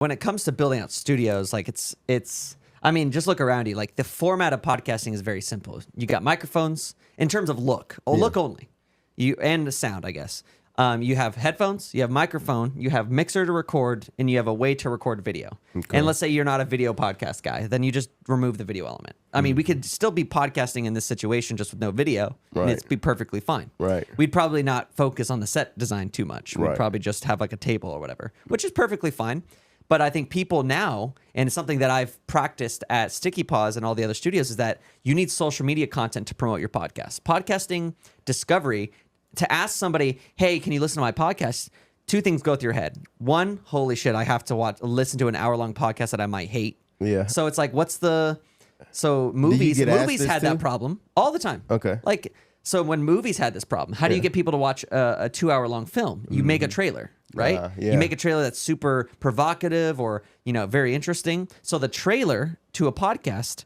when it comes to building out studios, like it's I mean, just look around you. Like the format of podcasting is very simple. You got microphones in terms of look. Look only. And the sound, I guess. You have headphones, you have microphone, you have mixer to record, and you have a way to record video. Okay. And let's say you're not a video podcast guy, then you just remove the video element. I mean, we could still be podcasting in this situation just with no video, and it'd be perfectly fine. Right. We'd probably not focus on the set design too much. We'd probably just have like a table or whatever, which is perfectly fine. But I think people now, and it's something that I've practiced at Sticky Paws and all the other studios, is that you need social media content to promote your podcast. Podcasting discovery, to ask somebody, hey, can you listen to my podcast? Two things go through your head. One, holy shit, I have to listen to an hour-long podcast that I might hate. Yeah. So it's like, movies had that problem all the time. Okay. Like, so when movies had this problem, how do you get people to watch a 2-hour-long film? You make a trailer, right? You make a trailer that's super provocative or, very interesting. So the trailer to a podcast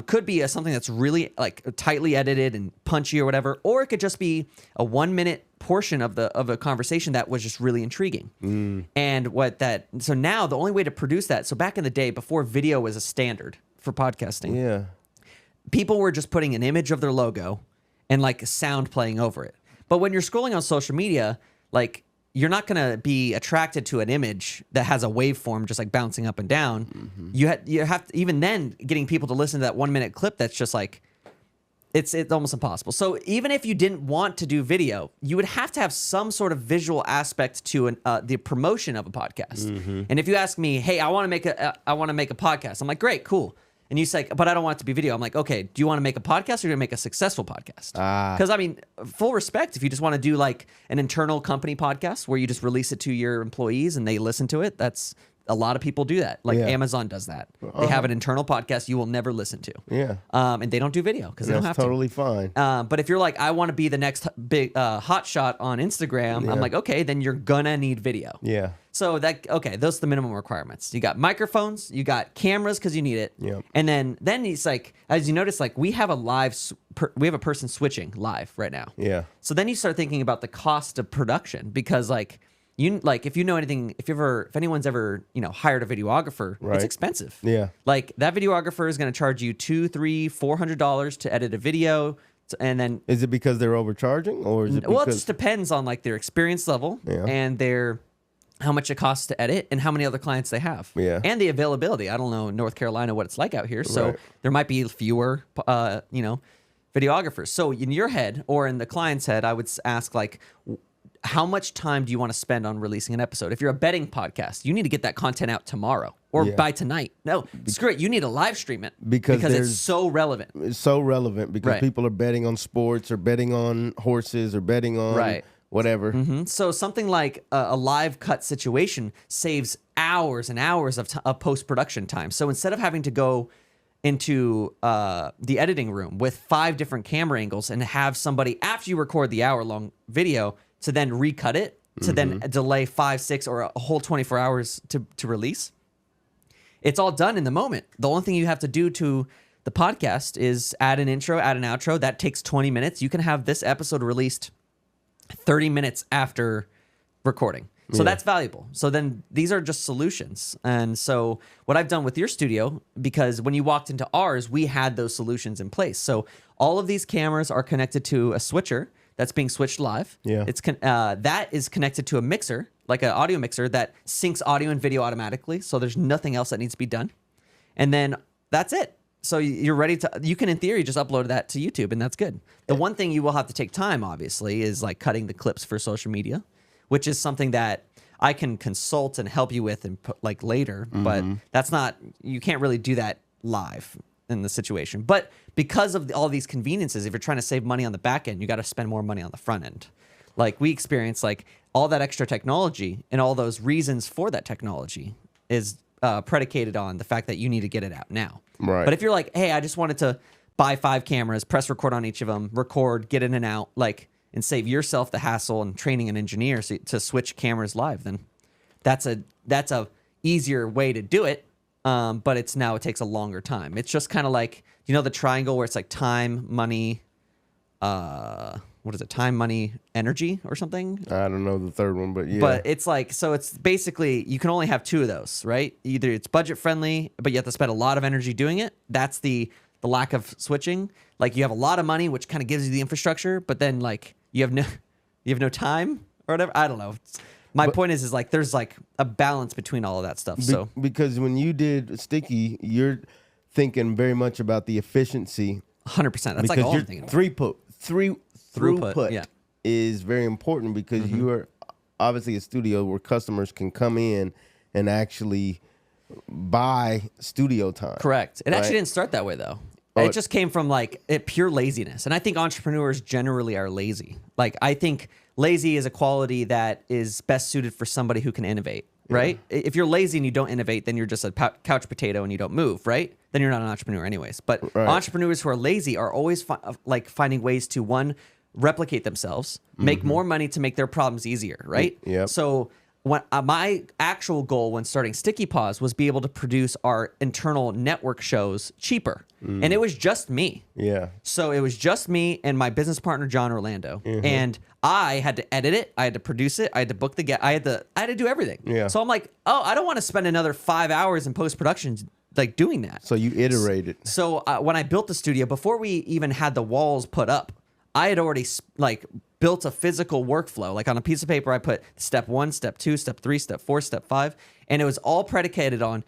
could be something that's really like tightly edited and punchy or whatever, or it could just be a 1-minute portion of a conversation that was just really intriguing. And so now the only way to produce that, so back in the day before video was a standard for podcasting, people were just putting an image of their logo and like sound playing over it. But when you're scrolling on social media, like you're not going to be attracted to an image that has a waveform just like bouncing up and down. You have to, even then, getting people to listen to that 1-minute clip that's just like, it's almost impossible. So even if you didn't want to do video, you would have to have some sort of visual aspect to the promotion of a podcast. And if you ask me, hey, I want to make a podcast, I'm like, great, cool. And you say, but I don't want it to be video. I'm like, okay, do you want to make a podcast or do you want to make a successful podcast? Because I mean, full respect, if you just want to do like an internal company podcast where you just release it to your employees and they listen to it, that's a lot of people do that. Like Amazon does that. They have an internal podcast you will never listen to. And they don't do video because they don't have to. That's totally fine. But if you're like, I want to be the next big hot shot on Instagram, I'm like, okay, then you're gonna need video. So those are the minimum requirements. You got microphones, you got cameras because you need it, and then it's like, as you notice, like we have a person switching live right now. So then you start thinking about the cost of production because like if you know anything, if anyone's ever hired a videographer, it's expensive. Like that videographer is going to charge you $200, $300, $400 to edit a video. And then is it because they're overcharging, or is it because... Well, it just depends on like their experience level and how much it costs to edit and how many other clients they have. And the availability. I don't know in North Carolina what it's like out here. So there might be fewer, videographers. So in your head or in the client's head, I would ask like, how much time do you want to spend on releasing an episode? If you're a betting podcast, you need to get that content out tomorrow or by tonight. No, screw it. You need to live stream it because it's so relevant. It's so relevant because people are betting on sports or betting on horses or betting on whatever. So something like a live cut situation saves hours and hours of post-production time. So instead of having to go into the editing room with 5 different camera angles and have somebody, after you record the hour-long video, to then recut it, to then delay 5, 6, or a whole 24 hours to release. It's all done in the moment. The only thing you have to do to the podcast is add an intro, add an outro. That takes 20 minutes. You can have this episode released 30 minutes after recording. So that's valuable. So then these are just solutions. And so what I've done with your studio, because when you walked into ours, we had those solutions in place. So all of these cameras are connected to a switcher that's being switched live. It's that is connected to a mixer, like an audio mixer that syncs audio and video automatically. So there's nothing else that needs to be done. And then that's it. So you're ready to, you can in theory just upload that to YouTube and that's good. The one thing you will have to take time, obviously, is like cutting the clips for social media, which is something that I can consult and help you with and put like later, but that's not, you can't really do that live in the situation. But because of all these conveniences, if you're trying to save money on the back end, you got to spend more money on the front end. Like we experience like all that extra technology and all those reasons for that technology is predicated on the fact that you need to get it out now. But if you're like, hey, I just wanted to buy 5 cameras, press record on each of them, record, get in and out, like, and save yourself the hassle and training an engineer to switch cameras live, then that's a easier way to do it. But it takes a longer time. It's just kind of like, the triangle where it's like time, money, what what is it? Time, money, energy, or something. I don't know the third one, but yeah. But it's like, so it's basically, you can only have two of those, right? Either it's budget friendly, but you have to spend a lot of energy doing it. That's the lack of switching. Like you have a lot of money, which kind of gives you the infrastructure, but then like you have no time or whatever. I don't know. My point is like there's like a balance between all of that stuff. So because when you did Sticky, you're thinking very much about the efficiency. 100%. That's like all I'm thinking about. Throughput is very important because you are obviously a studio where customers can come in and actually buy studio time. Correct. It actually didn't start that way though. It just came from like pure laziness. And I think entrepreneurs generally are lazy. Like I think lazy is a quality that is best suited for somebody who can innovate, right? Yeah. If you're lazy and you don't innovate, then you're just a couch potato and you don't move, right? Then you're not an entrepreneur anyways. But entrepreneurs who are lazy are always finding ways to, one, replicate themselves, make more money to make their problems easier, right? Yeah. So when my actual goal when starting Sticky Paws was be able to produce our internal network shows cheaper. And it was just me. Yeah. So it was just me and my business partner, John Orlando. And I had to edit it. I had to produce it. I had to book the guest. I had to do everything. Yeah. So I'm like, oh, I don't want to spend another 5 hours in post-production like doing that. So you iterated. So when I built the studio, before we even had the walls put up, I had already like built a physical workflow. Like on a piece of paper, I put step 1, step 2, step 3, step 4, step 5. And it was all predicated on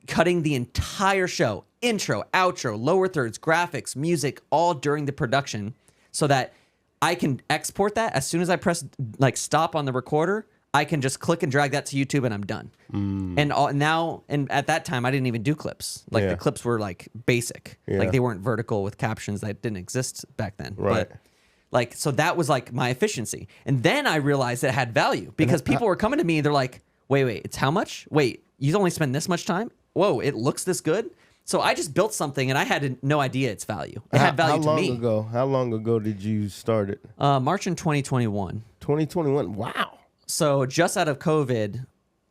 cutting the entire show, intro, outro, lower thirds, graphics, music, all during the production so that I can export that. As soon as I press like stop on the recorder, I can just click and drag that to YouTube and I'm done. And at that time, I didn't even do clips. Like the clips were like basic. Like they weren't vertical with captions that didn't exist back then. Right. But like, so that was like my efficiency. And then I realized it had value because people were coming to me and they're like, wait, it's how much? Wait, you only spend this much time? Whoa, it looks this good? So I just built something and I had no idea its value. It had value to me. How long ago did you start it? March in 2021. 2021. Wow. So just out of COVID,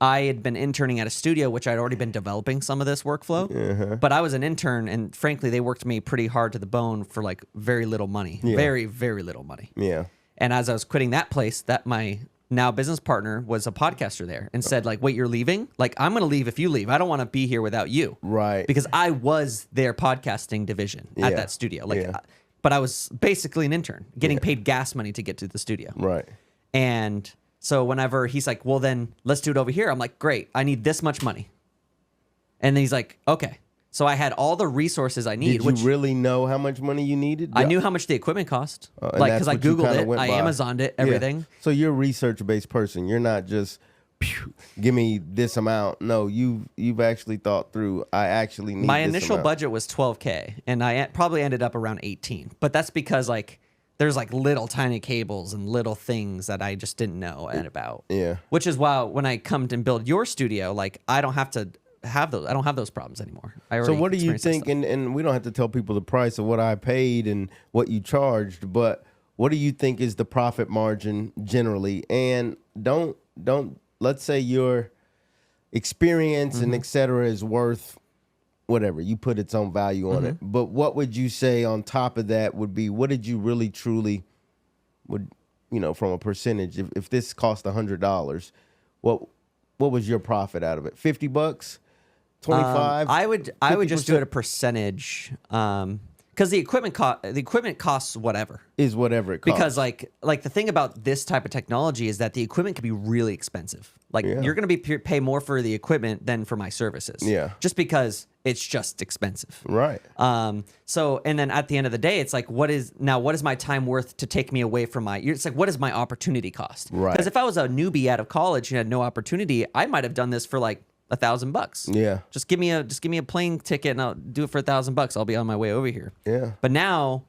I had been interning at a studio, which I'd already been developing some of this workflow. But I was an intern, and frankly, they worked me pretty hard to the bone for like very little money. Very, very little money. Yeah. And as I was quitting that place, that my now business partner was a podcaster there and said like, wait, you're leaving? Like, I'm going to leave if you leave. I don't want to be here without you. Right. Because I was their podcasting division at that studio. Like, but I was basically an intern getting paid gas money to get to the studio. Right. And so whenever he's like, well, then let's do it over here. I'm like, great. I need this much money. And then he's like, okay. So I had all the resources I need. Did you really know how much money you needed? I knew how much the equipment cost. Like, because I Googled it, I Amazoned it, everything. Yeah. So you're a research-based person. You're not just, give me this amount. No, you've actually thought through, I actually need My this initial amount. budget was $12K, and I probably ended up around 18. But that's because, like, there's, like, little tiny cables and little things that I just didn't know about. Yeah. Which is why when I come and build your studio, like, I don't have to have those. I don't have those problems anymore. So what do you think, and we don't have to tell people the price of what I paid and what you charged, but what do you think is the profit margin generally? And don't let's say your experience and et cetera is worth whatever, you put its own value on it. But what would you say on top of that would be, what did you really truly would, from a percentage, if this cost $100, what was your profit out of it? $50? 25? I would just do it a percentage, because the equipment costs whatever. Is whatever it costs. Because like the thing about this type of technology is that the equipment can be really expensive. Like you're going to pay more for the equipment than for my services. Yeah. Just because it's just expensive. Right. So and then at the end of the day, it's like what is my time worth to take me away from it's like what is my opportunity cost? Right. Because if I was a newbie out of college and had no opportunity, I might have done this for like $1,000. Yeah. Just give me a plane ticket and I'll do it for $1,000. I'll be on my way over here. Yeah. But now,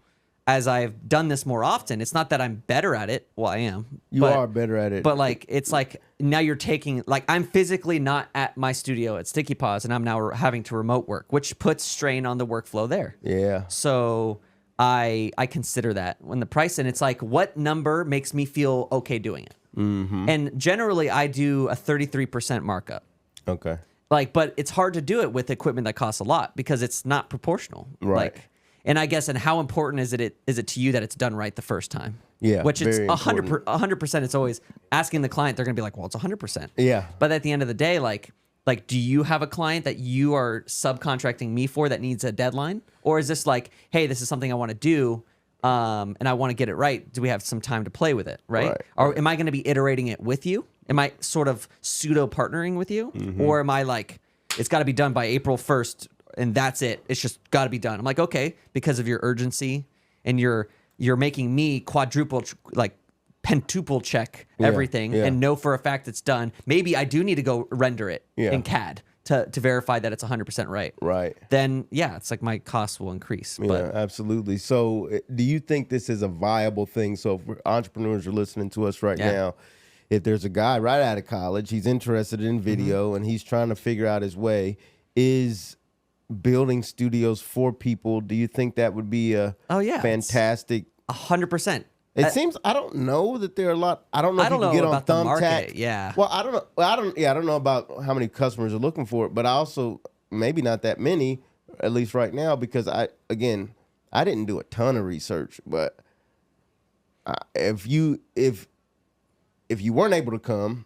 as I've done this more often, it's not that I'm better at it. Well, I am. You are better at it. But like, it's like now you're taking, like I'm physically not at my studio at Sticky Paws and I'm now having to remote work, which puts strain on the workflow there. Yeah. So I consider that when the price, and it's like, what number makes me feel okay doing it? And generally I do a 33% markup. Okay. Like, but it's hard to do it with equipment that costs a lot because it's not proportional. Right. Like, and I guess, and how important is it to you that it's done right the first time? Yeah, which it's very 100%. It's always asking the client. They're gonna be like, well, it's 100%. Yeah. But at the end of the day, like, do you have a client that you are subcontracting me for that needs a deadline, or is this like, hey, this is something I want to do, and I want to get it right? Do we have some time to play with it, right? Or am I going to be iterating it with you? Am I sort of pseudo partnering with you, or am I like, it's got to be done by April 1st, and that's it? It's just got to be done. I'm like, okay, because of your urgency, and you're making me quadruple, like pentuple check everything and know for a fact it's done. Maybe I do need to go render it in CAD to verify that it's 100% right. Right. Then, yeah, it's like my costs will increase. Yeah, But absolutely. So do you think this is a viable thing? So if entrepreneurs are listening to us right now, if there's a guy right out of college, he's interested in video and he's trying to figure out his way, is building studios for people, do you think that would be a fantastic... 100%. It seems, I don't know that there are a lot. I don't know if you can get on Thumbtack. Yeah. Well, I don't know. I don't know about how many customers are looking for it, but I also maybe not that many, at least right now, because I didn't do a ton of research. But if you weren't able to come,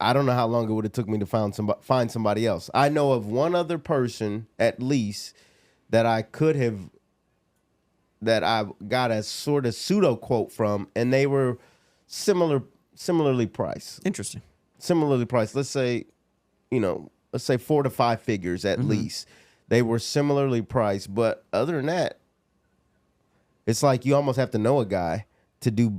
I don't know how long it would have took me to find somebody else. I know of one other person at least that I could have. That I got a sort of pseudo quote from, and they were similarly priced. Interesting. Similarly priced. Let's say 4 to 5 figures at least. They were similarly priced, but other than that, it's like you almost have to know a guy to do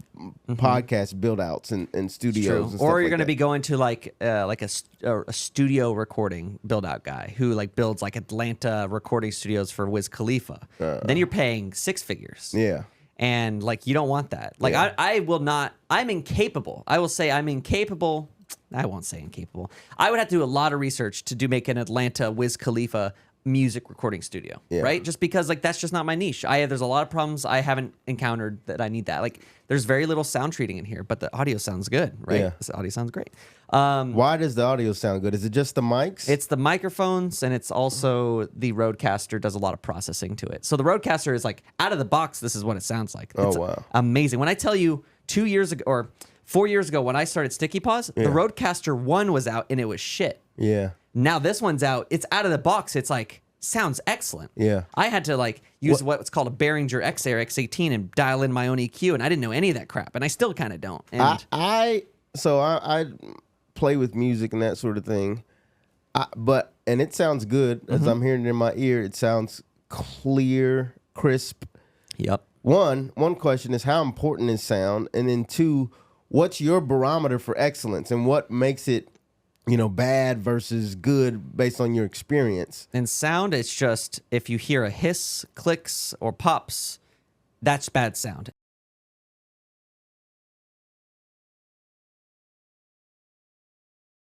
podcast build outs and studios. And or you're like going to be going to like a studio recording build out guy who like builds like Atlanta recording studios for Wiz Khalifa. Then you're paying 6 figures. Yeah. And like, you don't want that. Like I will not, I'm incapable. I will say I'm incapable. I won't say incapable. I would have to do a lot of research to make an Atlanta Wiz Khalifa music recording studio, right? Just because like that's just not my niche. There's a lot of problems I haven't encountered that I need that. Like there's very little sound treating in here, but the audio sounds good, right? Yeah. The audio sounds great. Why does the audio sound good? Is it just the mics? It's the microphones, and it's also the Rodecaster does a lot of processing to it. So the Rodecaster is like out of the box. This is what it sounds like. It's amazing. When I tell you 2 years ago or 4 years ago when I started Sticky Paws, the Rodecaster 1 was out and it was shit. Yeah. Now this one's out. It's out of the box. It's like sounds excellent. Yeah. I had to like use what's called a Behringer X-Air X18 and dial in my own EQ, and I didn't know any of that crap, and I still kind of don't. And I play with music and that sort of thing, and it sounds good as I'm hearing it in my ear. It sounds clear, crisp. Yep. One question is how important is sound, and then 2, what's your barometer for excellence, and what makes it bad versus good based on your experience? And sound, it's just if you hear a hiss, clicks, or pops, that's bad sound.